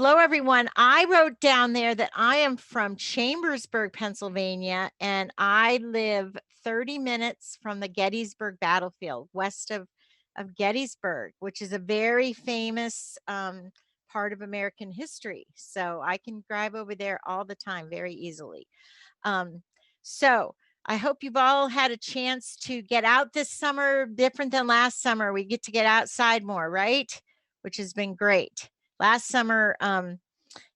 Hello, everyone. I wrote down there that I am from Chambersburg, Pennsylvania, and I live 30 minutes from the Gettysburg battlefield, west of Gettysburg, which is a very famous part of American history. So I can drive over there all the time very easily. Um, so I hope you've all had a chance to get out this summer, different than last summer. We get to get outside more, right? Which has been great. Last summer,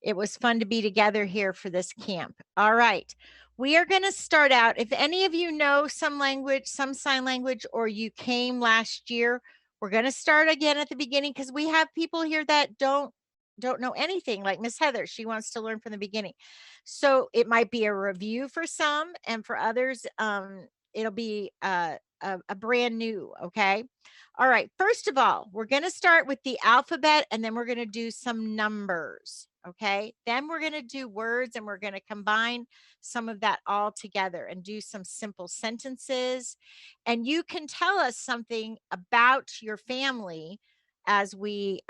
it was fun to be together here for this camp. All right. We are going to start out. If any of you know some language, some sign language, or you came last year, we're going to start again at the beginning because we have people here that don't know anything, like Miss Heather. She wants to learn from the beginning. So it might be a review for some, and for others, it'll be a brand new. Okay. All right. First of all, we're going to start with the alphabet, and then we're going to do some numbers. Okay. Then we're going to do words, and we're going to combine some of that all together and do some simple sentences. And you can tell us something about your family as we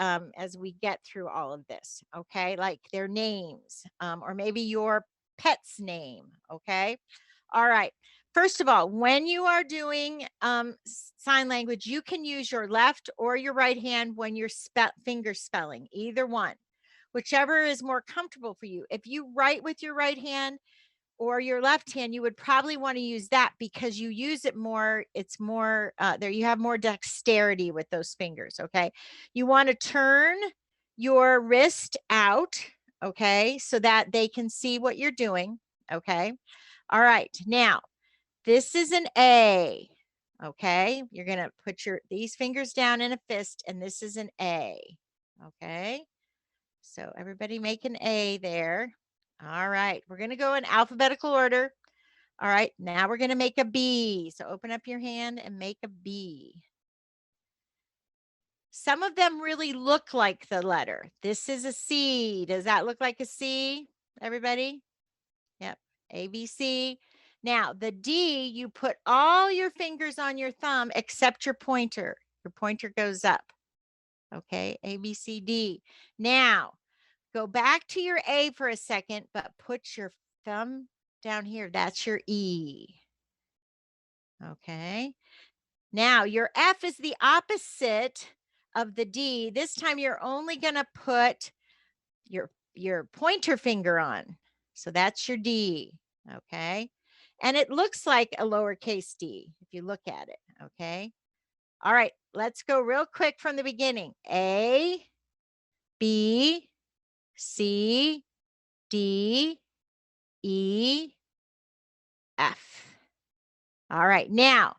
get through all of this. Okay. Like their names, or maybe your pet's name. Okay. All right. First of all, when you are doing sign language, you can use your left or your right hand when you're finger spelling, either one, whichever is more comfortable for you. If you write with your right hand or your left hand, you would probably want to use that because you use it more. It's more there. You have more dexterity with those fingers. Okay. You want to turn your wrist out. Okay. So that they can see what you're doing. Okay. All right. Now, this is an A. Okay. You're going to put these fingers down in a fist, and this is an A. Okay. So everybody make an A there. All right. We're going to go in alphabetical order. All right. Now we're going to make a B. So open up your hand and make a B. Some of them really look like the letter. This is a C. Does that look like a C, everybody? Yep. A, B, C. Now, the D, you put all your fingers on your thumb except your pointer. Your pointer goes up. Okay. A, B, C, D. Now, go back to your A for a second, but put your thumb down here. That's your E. Okay. Now, your F is the opposite of the D. This time you're only going to put your pointer finger on. So that's your D. Okay. And it looks like a lowercase d if you look at it. Okay. All right. Let's go real quick from the beginning. A, B, C, D, E, F. All right. Now,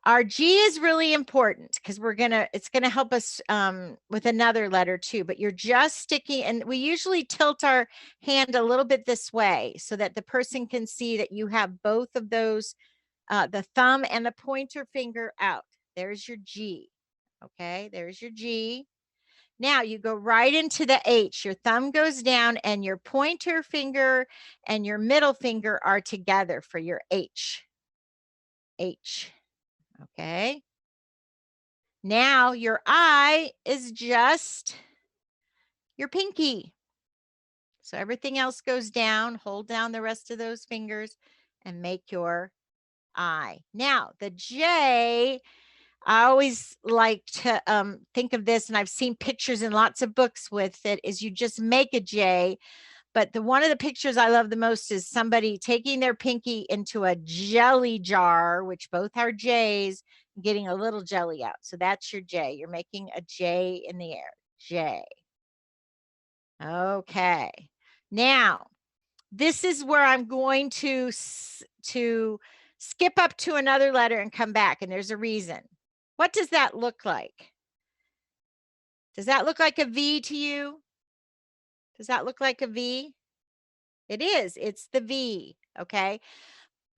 our G is really important because it's gonna help us with another letter too, but you're just sticking, and we usually tilt our hand a little bit this way so that the person can see that you have both of those, the thumb and the pointer finger out. There's your G. Okay, there's your G. Now you go right into the H. Your thumb goes down and your pointer finger and your middle finger are together for your H. H. Okay. Now your I is just your pinky. So everything else goes down. Hold down the rest of those fingers and make your I. Now the J, I always like to think of this, and I've seen pictures in lots of books with it, is you just make a J. But one of the pictures I love the most is somebody taking their pinky into a jelly jar, which both are J's, getting a little jelly out. So that's your J. You're making a J in the air. J. Okay. Now, this is where I'm going to skip up to another letter and come back, and there's a reason. What does that look like? Does that look like a V to you? Does that look like a V? It is. It's the V. Okay.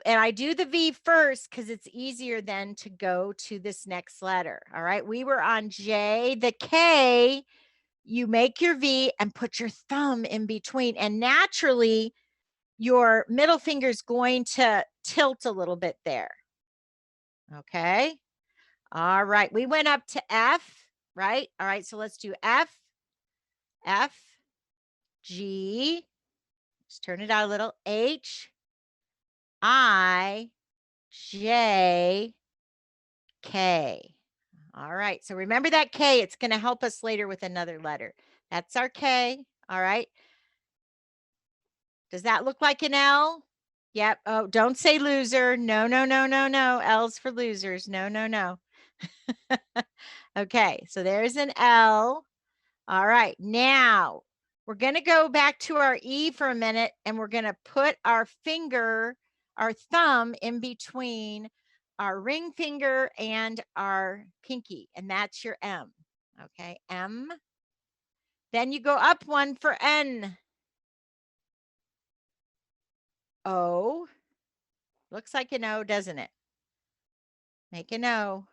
And I do the V first because it's easier then to go to this next letter. All right. We were on J. The K, you make your V and put your thumb in between. And naturally, your middle finger is going to tilt a little bit there. Okay. All right. We went up to F, right? All right. So let's do F, F, G, just turn it out a little, H, I, J, K. All right. So remember that K, it's going to help us later with another letter. That's our K. All right. Does that look like an L? Yep. Oh, don't say loser. No, no, no, no, no. L's for losers. No, no, no. Okay. So there's an L. All right. Now we're going to go back to our E for a minute, and we're going to put our finger, our thumb in between our ring finger and our pinky, and that's your M. Okay. M. Then you go up one for N. O. Looks like an O, doesn't it? Make an O.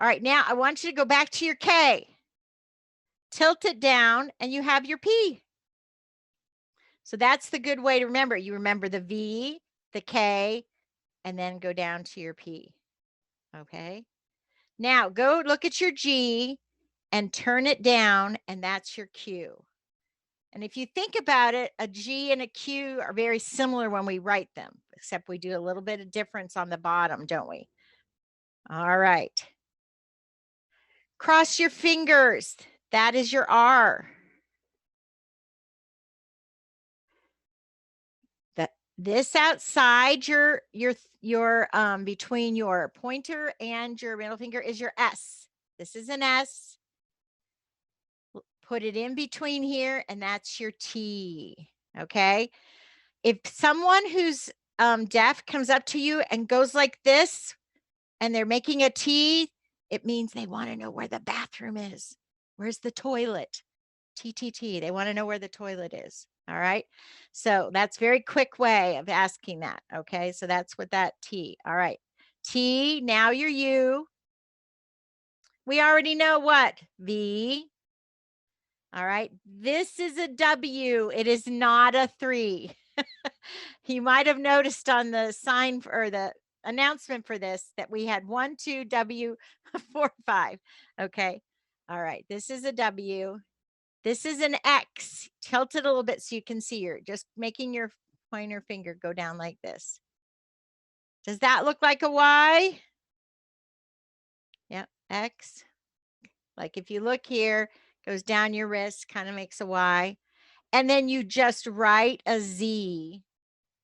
All right, now I want you to go back to your K. Tilt it down, and you have your P. So that's the good way to remember. You remember the V, the K, and then go down to your P. Okay. Now go look at your G and turn it down, and that's your Q. And if you think about it, a G and a Q are very similar when we write them, except we do a little bit of difference on the bottom, don't we? All right. Cross your fingers. That is your R. This outside your between your pointer and your middle finger is your S. This is an S. Put it in between here, and that's your T. Okay. If someone who's deaf comes up to you and goes like this, and they're making a T, it means they want to know where the bathroom is. Where's the toilet? TTT. They want to know where the toilet is. All right. So that's very quick way of asking that. Okay. So that's what that T. All right. T. Now you're U. We already know what? V. All right. This is a W. It is not a 3. You might have noticed on the sign or the announcement for this that we had 1, 2, W, 4, 5. Okay. All right. This is a W. This is an X. Tilt it a little bit so you can see your, just making your pointer finger go down like this. Does that look like a Y? Yep, X. Like if you look here, goes down your wrist, kind of makes a Y. And then you just write a Z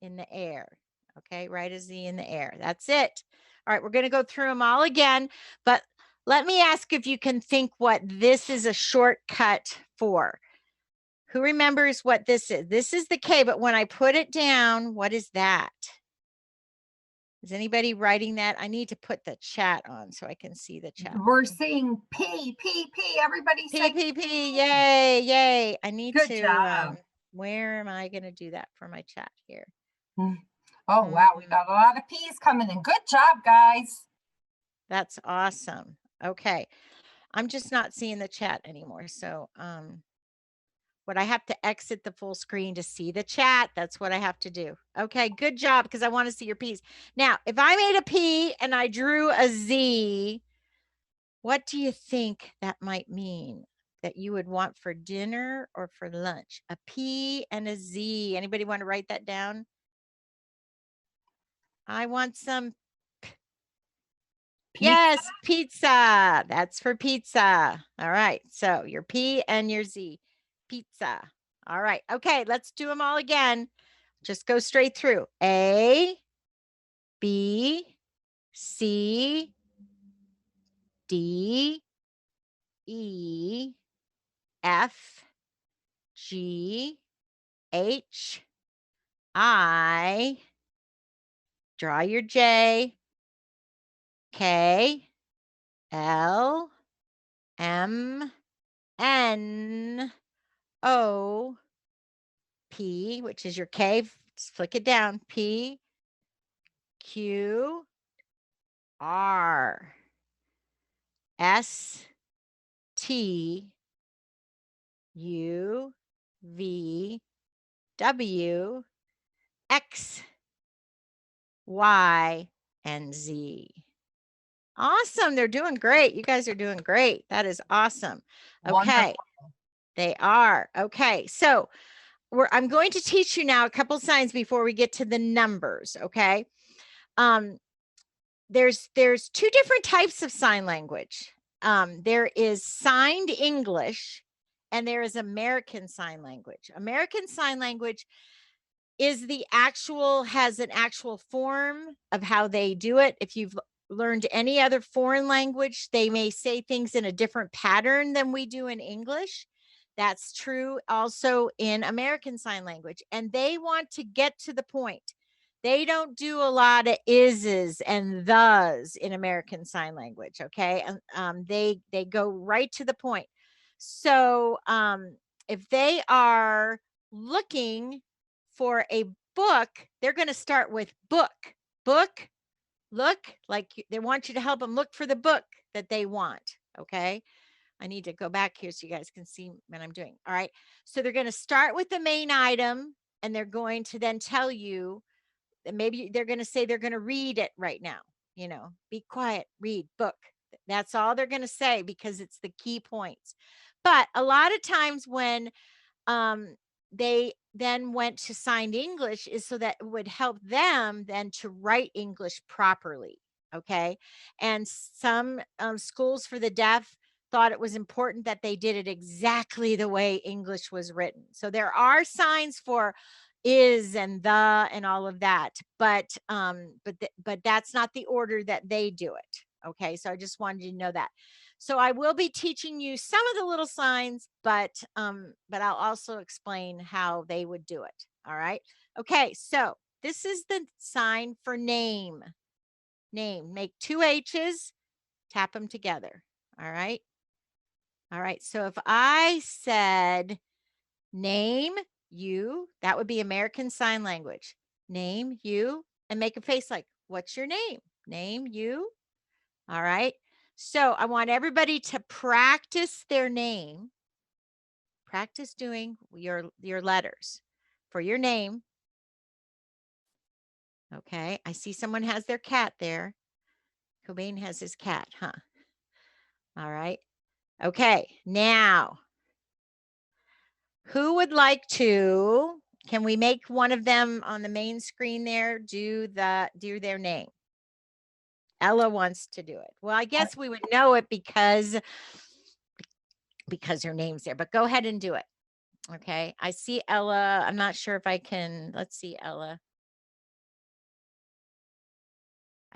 in the air. Okay, write a Z in the air. That's it. All right, we're going to go through them all again, but let me ask if you can think what this is a shortcut for. Who remembers what this is? This is the K, but when I put it down, what is that? Is anybody writing that? I need to put the chat on so I can see the chat. We're saying P, P, P. Everybody say P, P, P. Yay, yay. I need Good to, job. Where am I going to do that for my chat here? Oh, wow. We got a lot of P's coming in. Good job, guys. That's awesome. Okay. I'm just not seeing the chat anymore. So, what I have to exit the full screen to see the chat. That's what I have to do. Okay, good job, because I want to see your P's. Now, if I made a P and I drew a Z, what do you think that might mean that you would want for dinner or for lunch? A P and a Z. Anybody want to write that down? I want some. Pizza? Yes, pizza. That's for pizza. All right. So your P and your Z. Pizza. All right. Okay, let's do them all again. Just go straight through. A, B, C, D, E, F, G, H, I, draw your J, K, L, M, N, O, P, which is your K, just flick it down, P, Q, R, S, T, U, V, W, X, Y, and Z. Awesome. They're doing great. You guys are doing great. That is awesome. Okay. Wonderful. They are. Okay. So I'm going to teach you now a couple signs before we get to the numbers. Okay. There's two different types of sign language. There is signed English and there is American Sign Language. American Sign Language is has an actual form of how they do it. If you've learned any other foreign language, they may say things in a different pattern than we do in English. That's true also in American Sign Language. And they want to get to the point. They don't do a lot of is's and thes in American Sign Language. Okay. And they go right to the point. So if they are looking for a book, they're going to start with book, look, like they want you to help them look for the book that they want. Okay. I need to go back here so you guys can see what I'm doing. All right. So they're going to start with the main item and they're going to then tell you that maybe they're going to say they're going to read it right now. Be quiet, read, book. That's all they're going to say because it's the key points. But a lot of times when they then went to signed English is so that it would help them then to write English properly. Okay. And some schools for the deaf thought it was important that they did it exactly the way English was written. So there are signs for is and the and all of that, but that's not the order that they do it. Okay. So I just wanted you to know that. So I will be teaching you some of the little signs, but I'll also explain how they would do it. All right. Okay. So this is the sign for name. Name. Make two H's, tap them together. All right. All right. So if I said name you, that would be American Sign Language. Name you and make a face like, what's your name? Name you. All right. So I want everybody to practice their name. Practice doing your letters for your name. Okay. I see someone has their cat there. Cobain has his cat, huh? All right. Okay. Now, who would like to, can we make one of them on the main screen there do their name? Ella wants to do it. Well, I guess we would know it because her name's there, but go ahead and do it. Okay. I see Ella. I'm not sure if I can, let's see Ella.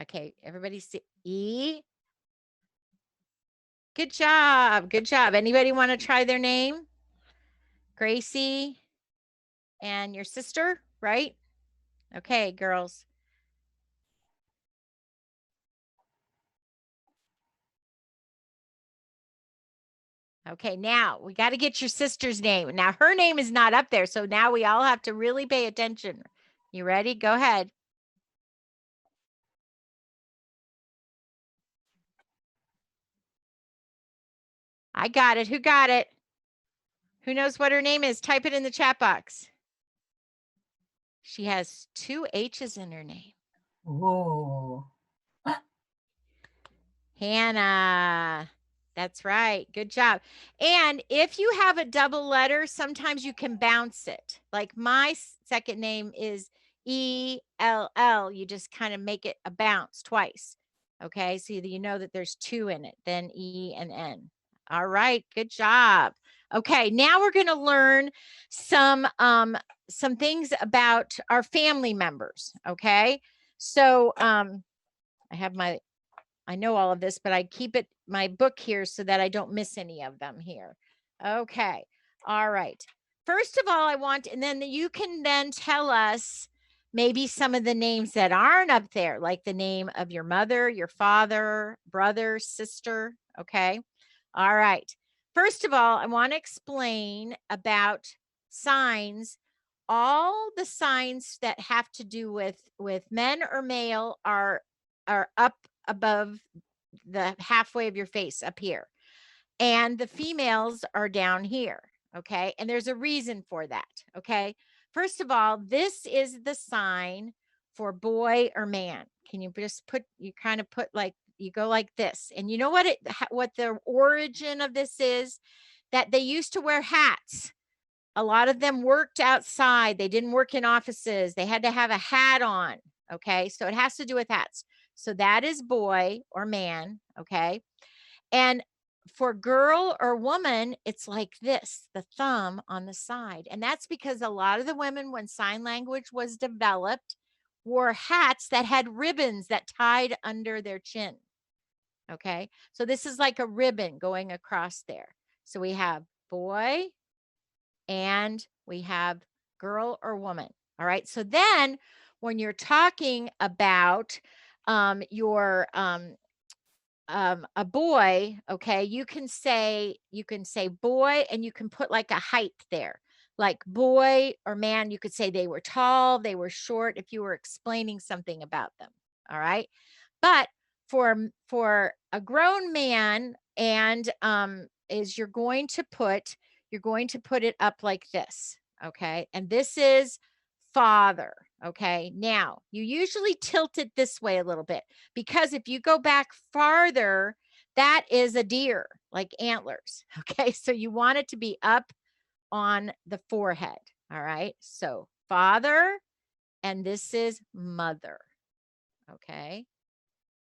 Okay. Everybody see E. Good job. Good job. Anybody want to try their name? Gracie and your sister, right? Okay, girls. Okay, now we got to get your sister's name. Now her name is not up there, so now we all have to really pay attention. You ready? Go ahead. I got it. Who got it? Who knows what her name is? Type it in the chat box. She has two H's in her name. Ooh. Hannah. That's right. Good job. And if you have a double letter, sometimes you can bounce it. Like my second name is E-L-L. You just kind of make it a bounce twice. Okay. So you know that there's two in it, then E and N. All right. Good job. Okay. Now we're going to learn some things about our family members. Okay. So I know all of this, but I keep my book here so that I don't miss any of them here. Okay. All right. First of all, and then you can then tell us maybe some of the names that aren't up there, like the name of your mother, your father, brother, sister. Okay. All right. First of all, I want to explain about signs. All the signs that have to do with men or male are up above the halfway of your face up here. And the females are down here. Okay. And there's a reason for that. Okay. First of all, this is the sign for boy or man. Can you just you kind of put like, you go like this. And you know what the origin of this is? That they used to wear hats A lot of them worked outside. They didn't work in offices. They had to have a hat on. Okay. So it has to do with hats. So that is boy or man. Okay. And for girl or woman, it's like this, the thumb on the side. And that's because a lot of the women, when sign language was developed, wore hats that had ribbons that tied under their chin. Okay. So this is like a ribbon going across there. So we have boy and we have girl or woman. All right. So then when you're talking about your a boy, okay, you can say boy, and you can put like a height there. Like boy or man, you could say they were tall, they were short if you were explaining something about them. All right. But for a grown man, and is you're going to put it up like this. Okay. And this is father. Okay. Now, you usually tilt it this way a little bit, because if you go back farther, that is a deer, like antlers. Okay. So you want it to be up on the forehead. All right. So father, and this is mother. Okay.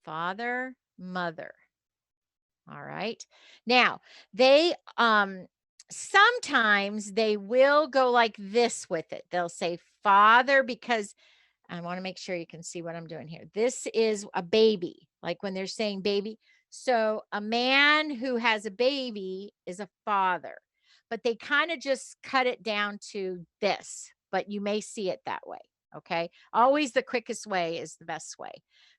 Father, mother. All right. Now, they sometimes they will go like this with it. They'll say father, because I want to make sure you can see what I'm doing here. This is a baby, like when they're saying baby. So a man who has a baby is a father, but they kind of just cut it down to this, but you may see it that way. Okay. Always the quickest way is the best way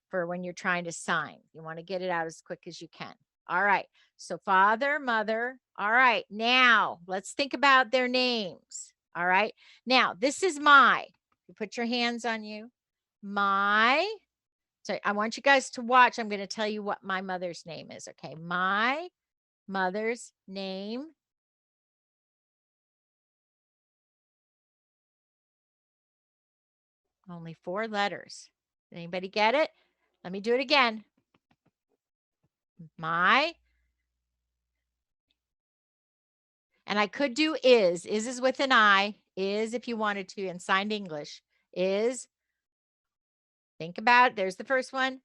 for when you're trying to sign. You want to get it out as quick as you can. All right. So father, mother. All right. Now let's think about their names. All right. Now this is my. You put your hands on you. My. So I want you guys to watch. I'm going to tell you what my mother's name is. Okay. My mother's name. Only 4 letters. Anybody get it? Let me do it again. My. And I could do is. Is with an I. Is if you wanted to in signed English. Is. Think about it. There's the first one.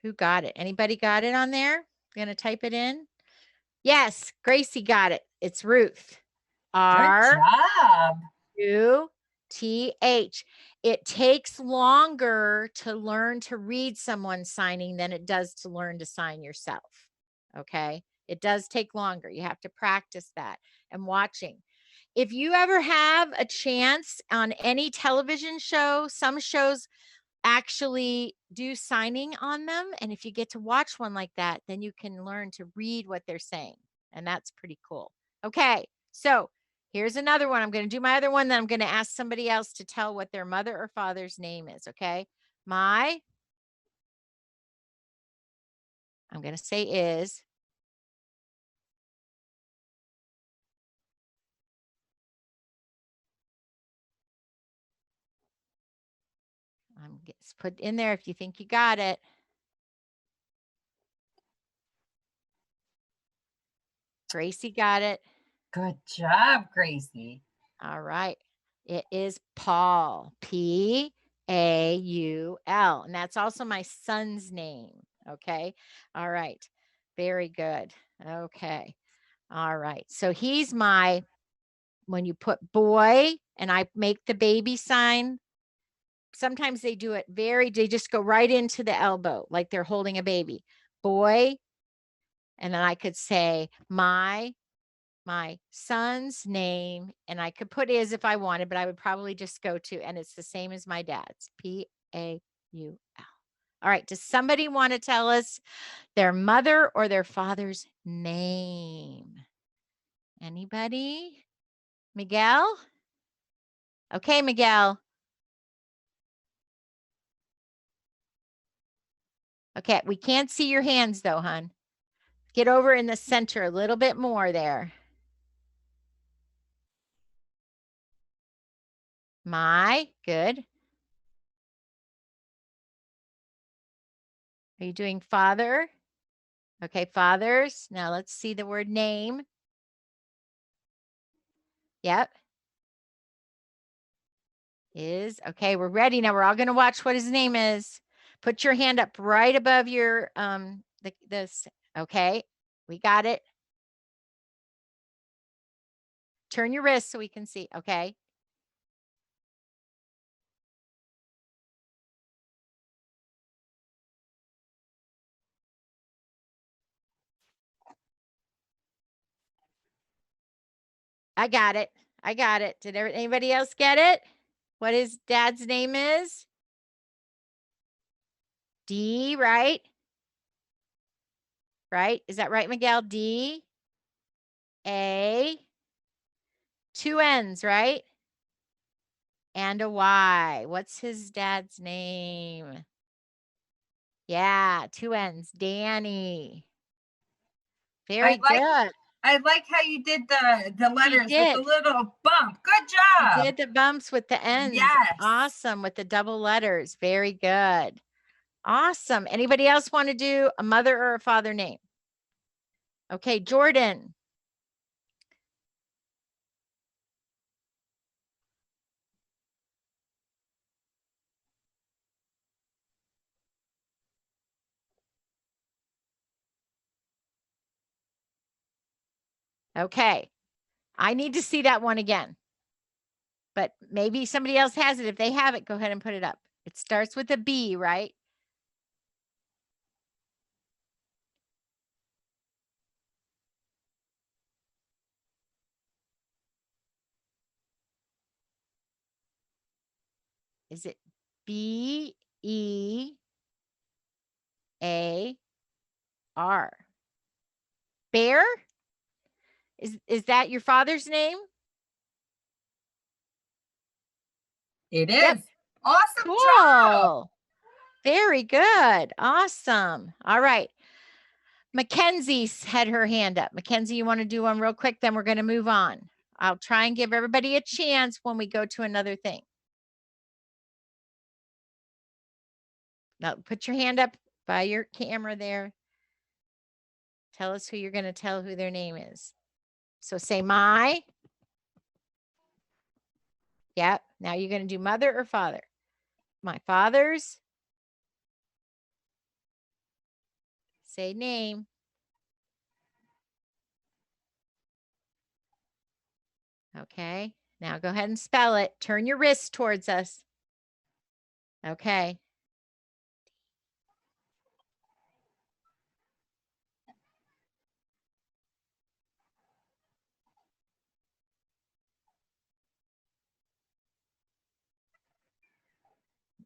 Who got it? Anybody got it on there? Going to type it in? Yes, Gracie got it. It's Ruth. Good job. R-U-T-H. It takes longer to learn to read someone signing than it does to learn to sign yourself. Okay. It does take longer. You have to practice that and watching. If you ever have a chance on any television show, some shows actually do signing on them. And if you get to watch one like that, then you can learn to read what they're saying. And that's pretty cool. Okay. So here's another one. I'm going to do my other one. Then I'm going to ask somebody else to tell what their mother or father's name is. Okay. I'm going to say is. Put in there if you think you got it. Gracie got it. Good job, Gracie. All right. It is Paul. P-A-U-L. And that's also my son's name. Okay. All right. Very good. Okay. All right. So he's my, when you put boy and I make the baby sign, sometimes they do it they just go right into the elbow like they're holding a baby. Boy. And then I could say my son's name, and I could put is if I wanted, but I would probably just go to, and it's the same as my dad's, P-A-U-L. All right. Does somebody want to tell us their mother or their father's name? Anybody? Miguel? Okay, Miguel. Okay. We can't see your hands though, hon. Get over in the center a little bit more there. My, good. Are you doing father? Okay, fathers. Now let's see the word name. Yep. Is. Okay, we're ready. Now we're all going to watch what his name is. Put your hand up right above your this. Okay. We got it. Turn your wrist so we can see. Okay. I got it. I got it. Did anybody else get it? What his dad's name is? D, right? Right? Is that right, Miguel? D, A, 2 N's, right? And a Y. What's his dad's name? Yeah, 2 N's. Danny. Very good. I like how you did the letters with the did. little bump. Good You job. did the bumps with the N's. Yes. Awesome. With the double letters. Very good. Awesome. Anybody else want to do a mother or a father name? Okay, Jordan. Okay. I need to see that one again. But maybe somebody else has it. If they have it, go ahead and put it up. It starts with a B, right? Is it B-E-A-R? Bear? Is that your father's name? It is. Yep. Awesome job. Cool. Very good. Awesome. All right. Mackenzie's had her hand up. Mackenzie, you want to do one real quick? Then we're going to move on. I'll try and give everybody a chance when we go to another thing. Now, put your hand up by your camera there. Tell us who you're going to tell who their name is. So say my. Yep. Now you're going to do mother or father. My father's. Say name. Okay. Now go ahead and spell it. Turn your wrist towards us. Okay.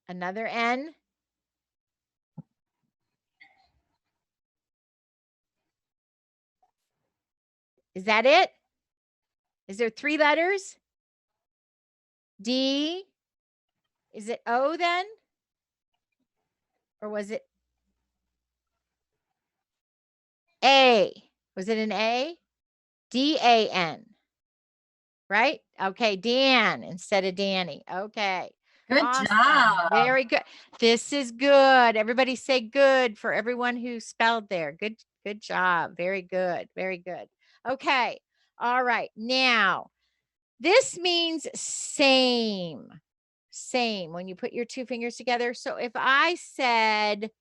Another N. Is that it? Is there 3 letters? D. Is it O then? Or was it A? Was it an A? D-A-N. Right? Okay, Dan instead of Danny. Okay. Good Awesome. job. Very good. This is good. Everybody say good for everyone who spelled there. Good job. Very good. Very good. Okay. All right. Now, this means same. Same when you put your 2 fingers together. So if I said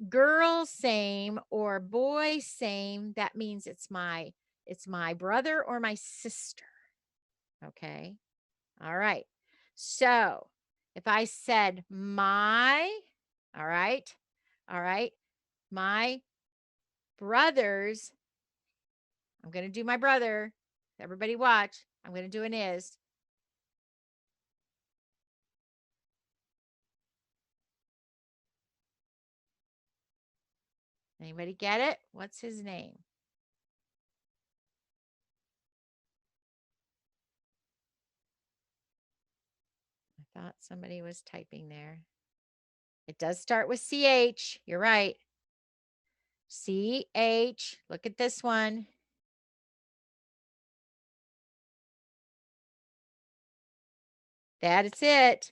girl same or boy same, that means it's my brother or my sister. Okay. All right. So if I said my, all right, my brothers, I'm going to do my brother. Everybody watch. I'm going to do an is. Anybody get it? What's his name? I thought somebody was typing there. It does start with CH. You're right. CH. Look at this one. That is it.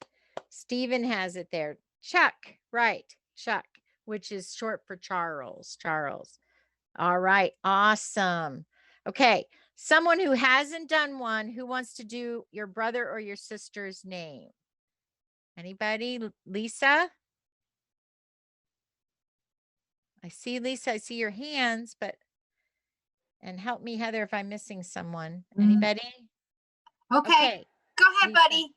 Stephen has it there. Chuck. Right. Chuck. which is short for Charles. Charles. All right. Awesome. Okay. Someone who hasn't done one, who wants to do your brother or your sister's name? Anybody? Lisa? I see Lisa. I see your hands, but, and help me, Heather, if I'm missing someone. Anybody? Okay. Go ahead, Lisa. buddy.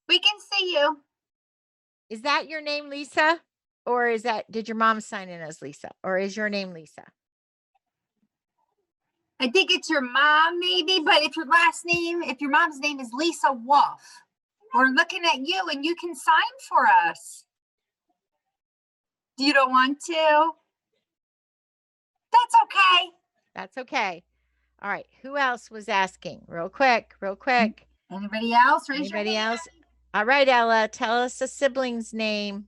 We can see you. Is that your name, Lisa? Or is that, did your mom sign in as Lisa? Or is your name Lisa? I think it's your mom, maybe, but if your mom's name is Lisa Wolf, we're looking at you and you can sign for us. You don't want to? That's okay. That's okay. All right. Who else was asking? Real quick, real quick. Anybody else? Anybody else? All right, Ella, tell us a sibling's name.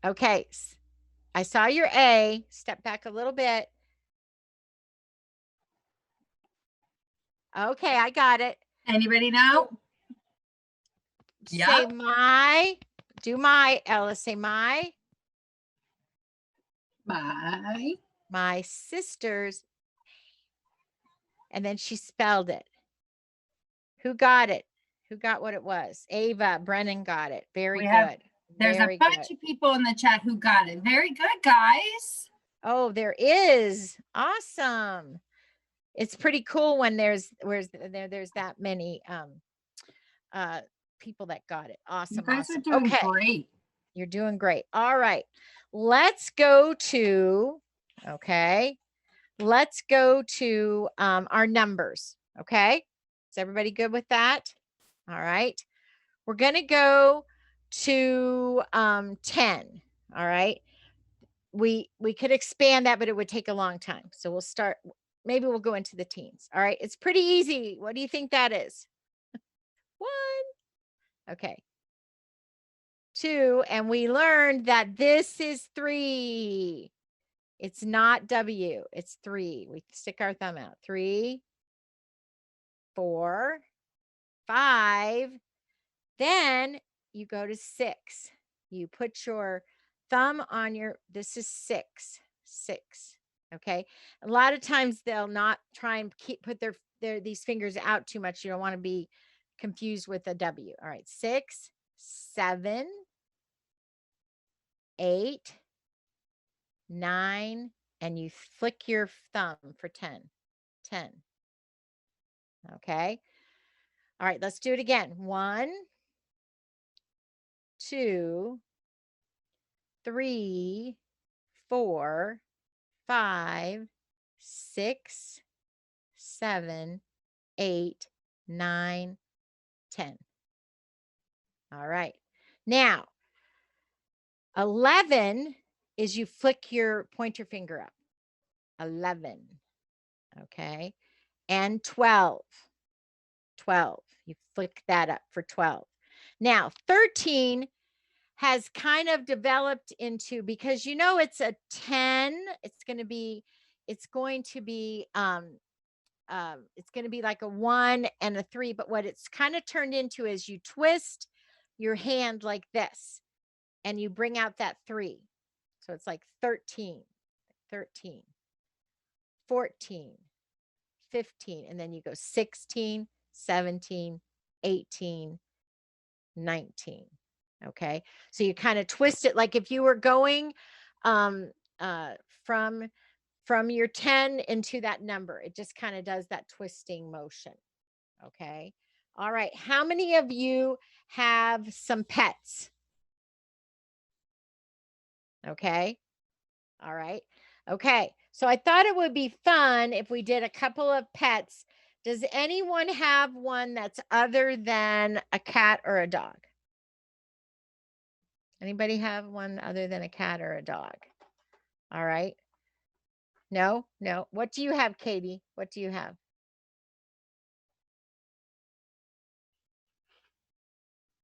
Okay. I saw your A. Step back a little bit. Okay, I got it. Anybody know? Say my. Do my, Ella. Say my. My sister's. And then she spelled it. Who got it? Who got what it was? Ava. Brennan got it. Very good. There's a bunch of people in the chat who got it. Very good, guys. Oh, there is. Awesome. It's pretty cool when there's that many people that got it. Awesome. You guys awesome. are doing great. You're doing great. All right. Let's go to, let's go to our numbers. Okay. Is everybody good with that? All right. We're going to go to 10. All right. We could expand that, but it would take a long time. So we'll start, maybe we'll go into the teens. All right. It's pretty easy. What do you think that is? 1. Okay. 2. And we learned that this is 3. It's not W, it's 3. We stick our thumb out. 3, 4, 5. Then you go to 6. You put your thumb on your, this is 6. 6. Okay. A lot of times they'll not try and put these fingers out too much. You don't want to be confused with a W. All right. 6, 7, 8, 9, and you flick your thumb for 10. 10. Okay. All right. Let's do it again. 1, 2, 3, 4, 5, 6, 7, 8, 9, 10. All right. Now, 11 is you point your finger up. 11. Okay. And 12. 12. You flick that up for 12. Now, 13 has kind of developed into, because it's a 10, it's going to be like a 1 and a 3, but what it's kind of turned into is you twist your hand like this and you bring out that 3. So it's like 13, 13, 14, 15, and then you go 16, 17, 18, 19. Okay. So you kind of twist it like if you were going from your 10 into that number. It just kind of does that twisting motion. Okay. All right. How many of you have some pets? Okay. All right. Okay. So I thought it would be fun if we did a couple of pets. Does anyone have one that's other than a cat or a dog? Anybody have one other than a cat or a dog? All right. No. What do you have, Katie? What do you have?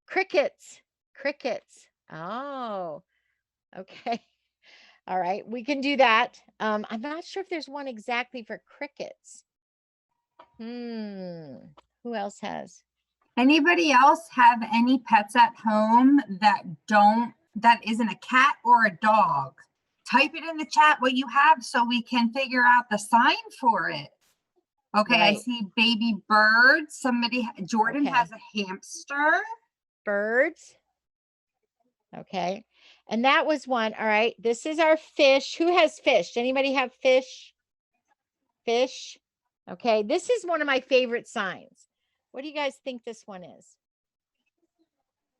Crickets. Crickets. Oh, okay. All right. We can do that. I'm not sure if there's one exactly for crickets. Who else has? Anybody else have any pets at home that isn't a cat or a dog? Type it in the chat what you have so we can figure out the sign for it. Okay, I Right. see baby birds. Jordan Okay. has a hamster. Birds. Okay. And that was one. All right. This is our fish. Who has fish? Anybody have fish? Fish. Okay. This is one of my favorite signs. What do you guys think this one is?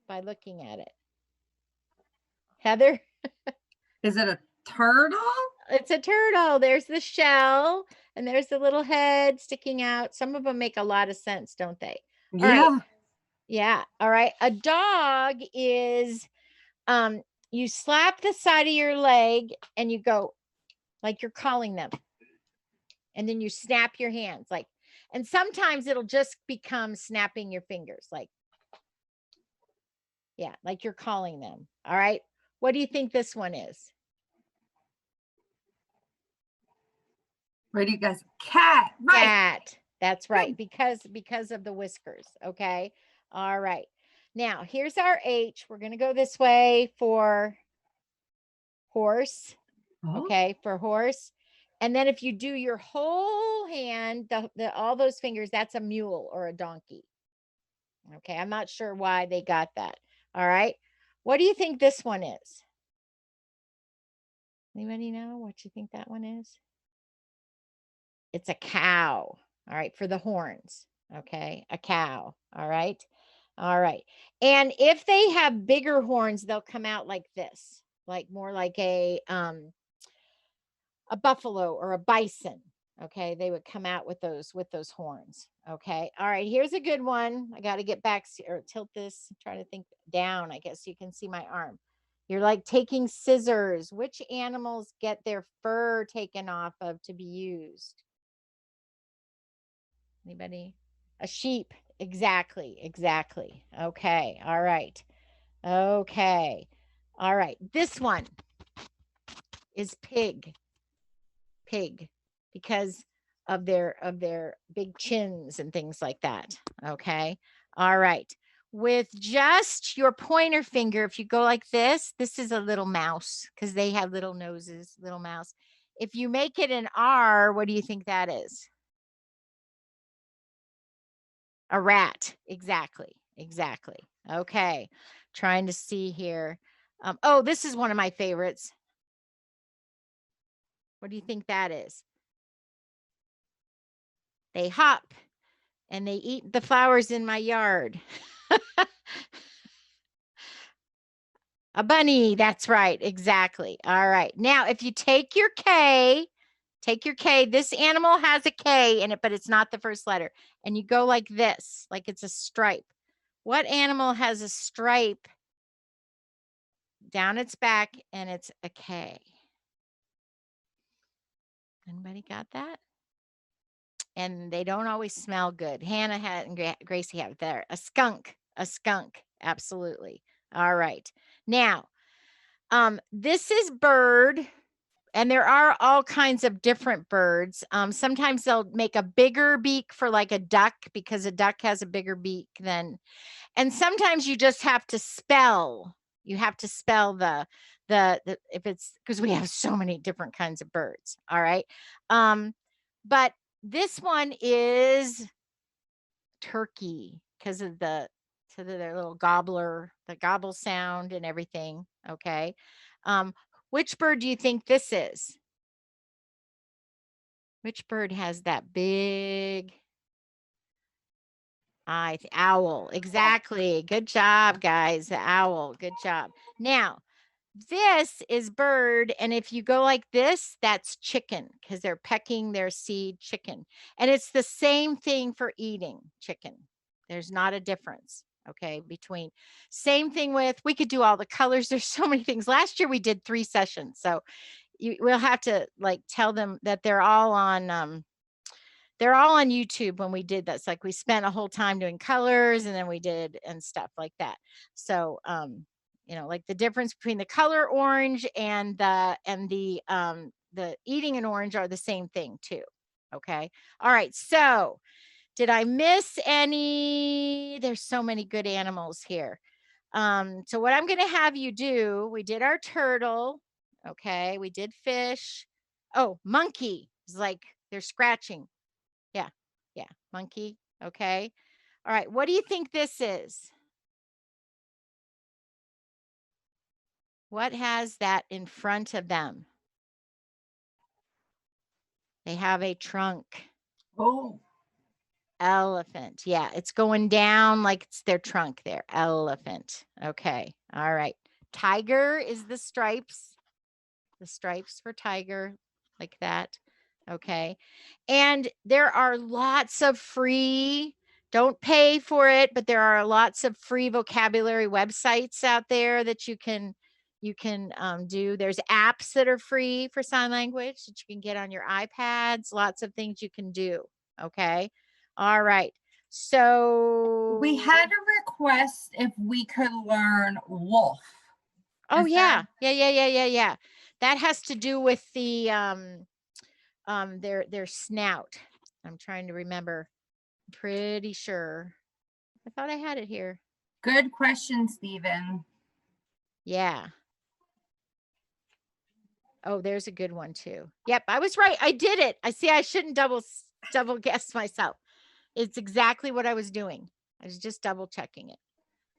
By looking at it. Heather? Is it a turtle? It's a turtle. There's the shell and there's the little head sticking out. Some of them make a lot of sense, don't they? All right. Yeah. Yeah. All right. A dog is you slap the side of your leg and you go like you're calling them. And then you snap your hands like, and sometimes it'll just become snapping your fingers like, yeah, like you're calling them. All right. What do you think this one is? Where do you guys? Cat. Right. Cat. That's right. Because of the whiskers. Okay. All right. Now here's our H. We're going to go this way for horse. Oh. Okay. For horse. And then if you do your whole hand, all those fingers, that's a mule or a donkey. Okay. I'm not sure why they got that. All right. What do you think this one is? Anybody know what you think that one is? It's a cow. All right. For the horns. Okay. A cow. All right. All right. And if they have bigger horns, they'll come out like this, like more like a buffalo or a bison. Okay, they would come out with those horns. Okay, all right, here's a good one. I got to get back or tilt this, try to think down. I guess you can see my arm. You're like taking scissors. Which animals get their fur taken off of to be used? Anybody? A sheep. Exactly, exactly. Okay, all right. Okay. All right. This one is pig. Pig, because of their big chins and things like that. Okay. All right. With just your pointer finger, if you go like this is a little mouse because they have little noses, little mouse. If you make it an R, what do you think that is? A rat. Exactly. Exactly. Okay. Trying to see here. Oh, this is one of my favorites. What do you think that is? They hop and they eat the flowers in my yard. A bunny. That's right. Exactly. All right. Now, if you take your K, this animal has a K in it, but it's not the first letter. And you go like this, like it's a stripe. What animal has a stripe down its back and it's a K? Anybody got that? And they don't always smell good. Hannah had and Gracie have there. A skunk. A skunk. Absolutely. All right. Now, this is bird, and there are all kinds of different birds. Sometimes they'll make a bigger beak for like a duck because a duck has a bigger beak than, and sometimes you just have to spell. You have to spell the if it's because we have so many different kinds of birds. All right. But this one is turkey because of their little gobbler, the gobble sound and everything. Okay. Which bird do you think this is? Which bird has that big eye? Owl. Exactly. Good job, guys. The owl. Good job. Now, this is bird, and if you go like this, that's chicken because they're pecking their seed chicken. And it's the same thing for eating chicken. There's not a difference, okay, between same thing with, we could do all the colors. There's so many things. Last year we did 3 sessions. So we'll have to like tell them that they're all on YouTube when we did this. Like we spent a whole time doing colors and then we did and stuff like that. So like the difference between the color orange and the eating an orange are the same thing too. Okay. All right. So did I miss any? There's so many good animals here. So what I'm going to have you do, we did our turtle. Okay. We did fish. Oh, monkey is like they're scratching. Yeah. Yeah. Monkey. Okay. All right. What do you think this is? What has that in front of them? They have a trunk. Oh. Elephant. Yeah, it's going down like it's their trunk there. Elephant. Okay. All right. Tiger is the stripes. The stripes for tiger, like that. Okay. And there are lots of free, don't pay for it, but there are lots of free vocabulary websites out there that you can do. There's apps that are free for sign language that you can get on your iPads, lots of things you can do. Okay. All right. So We had a request if we could learn wolf. oh Is yeah. that- Yeah. That has to do with the their snout. I'm trying to remember. I'm pretty sure. I thought I had it here. Good question, Stephen. Yeah. Oh, there's a good one too. Yep, I was right. I did it. I see I shouldn't double guess myself. It's exactly what I was doing. I was just double checking it.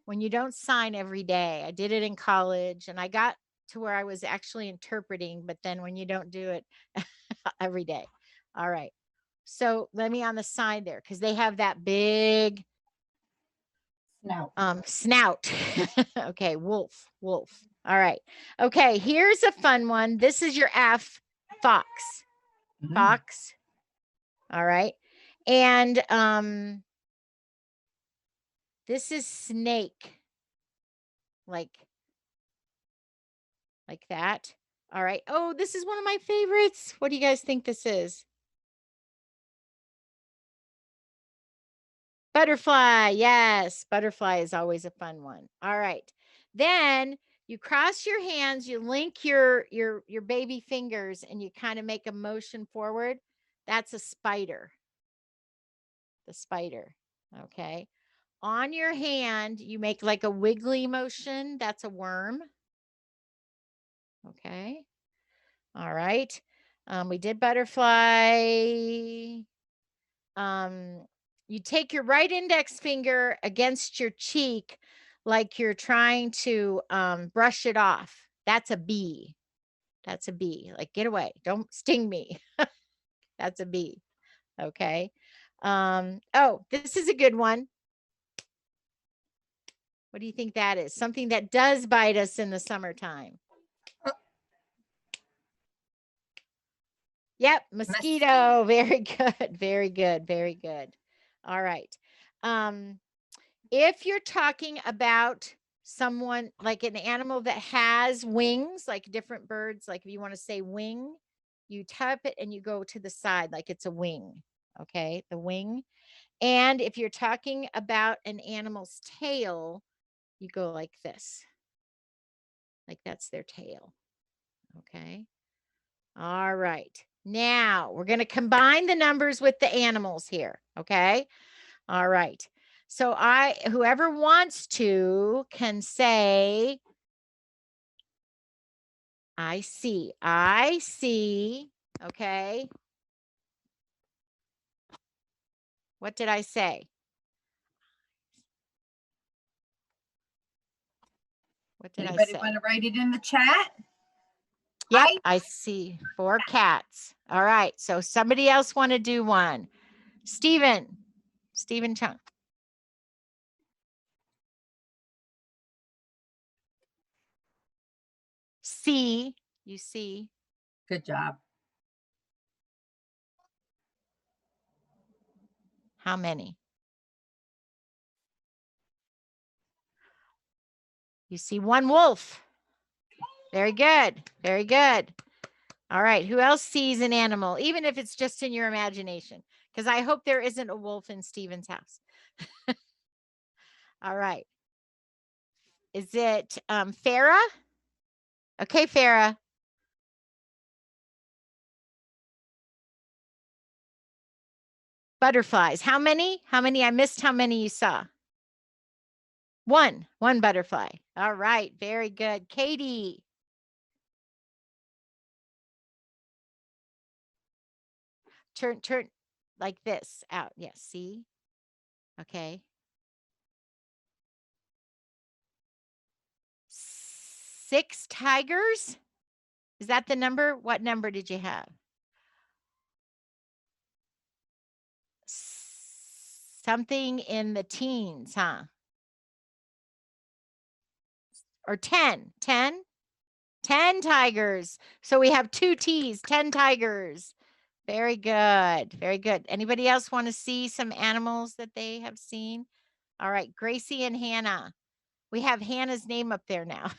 When you don't sign every day. I did it in college and I got to where I was actually interpreting, but then when you don't do it every day. All right. So let me on the side there because they have that big No. snout. Okay, wolf. All right. Okay, here's a fun one. This is your F, fox. Fox. All right. And this is snake. Like that. All right. Oh, this is one of my favorites. What do you guys think this is? Butterfly. Yes, butterfly is always a fun one. All right. Then you cross your hands, you link your baby fingers and you kind of make a motion forward. That's a spider. The spider. Okay. On your hand, you make like a wiggly motion. That's a worm. Okay. All right. We did butterfly. You take your right index finger against your cheek like you're trying to brush it off. That's a bee. That's a bee. Like, get away. Don't sting me. That's a bee. Okay. Oh, this is a good one. What do you think that is? Something that does bite us in the summertime. Yep, mosquito. Very good. Very good. Very good. All right. If you're talking about someone like an animal that has wings, like different birds, like if you want to say wing, you tap it and you go to the side like it's a wing. Okay, the wing. And if you're talking about an animal's tail, you go like this. Like that's their tail. Okay. All right. Now we're going to combine the numbers with the animals here. Okay. All right. So whoever wants to can say, I see. Okay. What did I say? What did I say? Anybody want to write it in the chat? Yep, I see 4 cats. All right. So somebody else want to do one? Stephen Chung. C, you see. Good job. How many? You see 1 wolf. Very good. Very good. All right. Who else sees an animal, even if it's just in your imagination? Because I hope there isn't a wolf in Stephen's house. All right. Is it Farah? Okay, Farah. Butterflies. How many? How many? I missed how many you saw. One butterfly. All right. Very good. Katie. Turn like this out. Yes. See? Okay. 6 tigers. Is that the number? What number did you have? Something in the teens, huh? Or 10, 10? 10 tigers. So we have 2 T's, 10 tigers. Very good. Very good. Anybody else want to see some animals that they have seen? All right, Gracie and Hannah. We have Hannah's name up there now.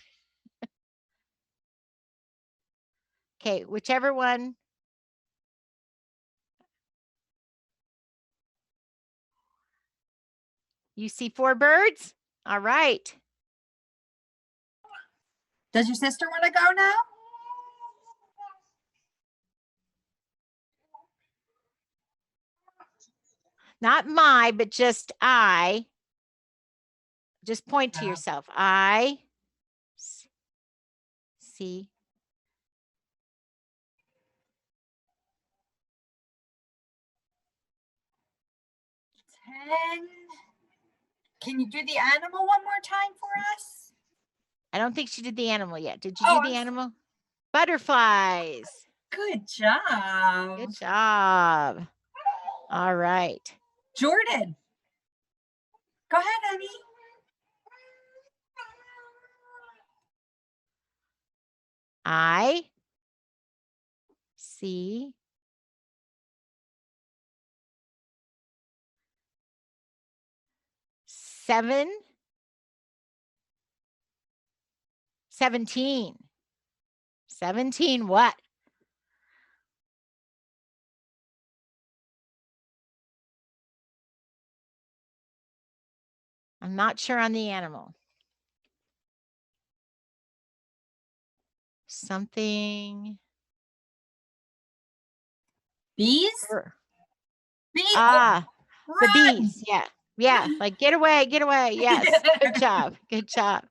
Okay, whichever one. You see 4 birds? All right. Does your sister want to go now? Not my, but just I. Just point to yourself. I see. Can you do the animal one more time for us? I don't think she did the animal yet. Did you do the animal? Butterflies. Good job. Good job. All right. Jordan. Go ahead, honey. I see 17. 17 what? I'm not sure on the animal. Something. Bees? Bees. Ah, Oh, the bees. Yeah. Yeah. Like get away, get away. Yes. Good job. Good job.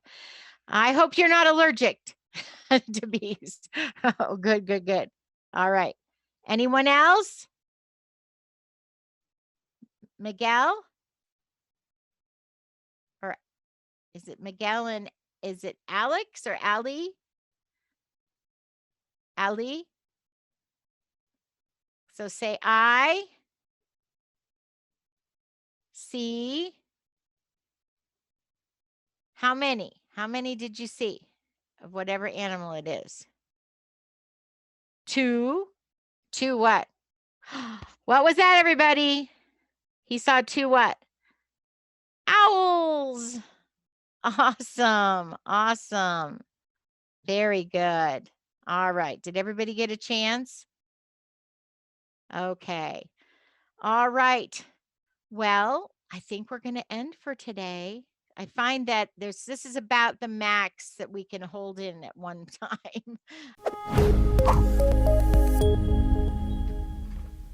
I hope you're not allergic to bees. Oh, good, good, good. All right. Anyone else? Miguel? Or is it Miguel and is it Alex or Ali? Ali? So say I see. How many? How many did you see of whatever animal it is? 2. 2 what? What was that, everybody? He saw 2 what? Owls. Awesome. Awesome. Very good. All right. Did everybody get a chance? Okay. All right. Well, I think we're going to end for today. I find that this is about the max that we can hold in at one time.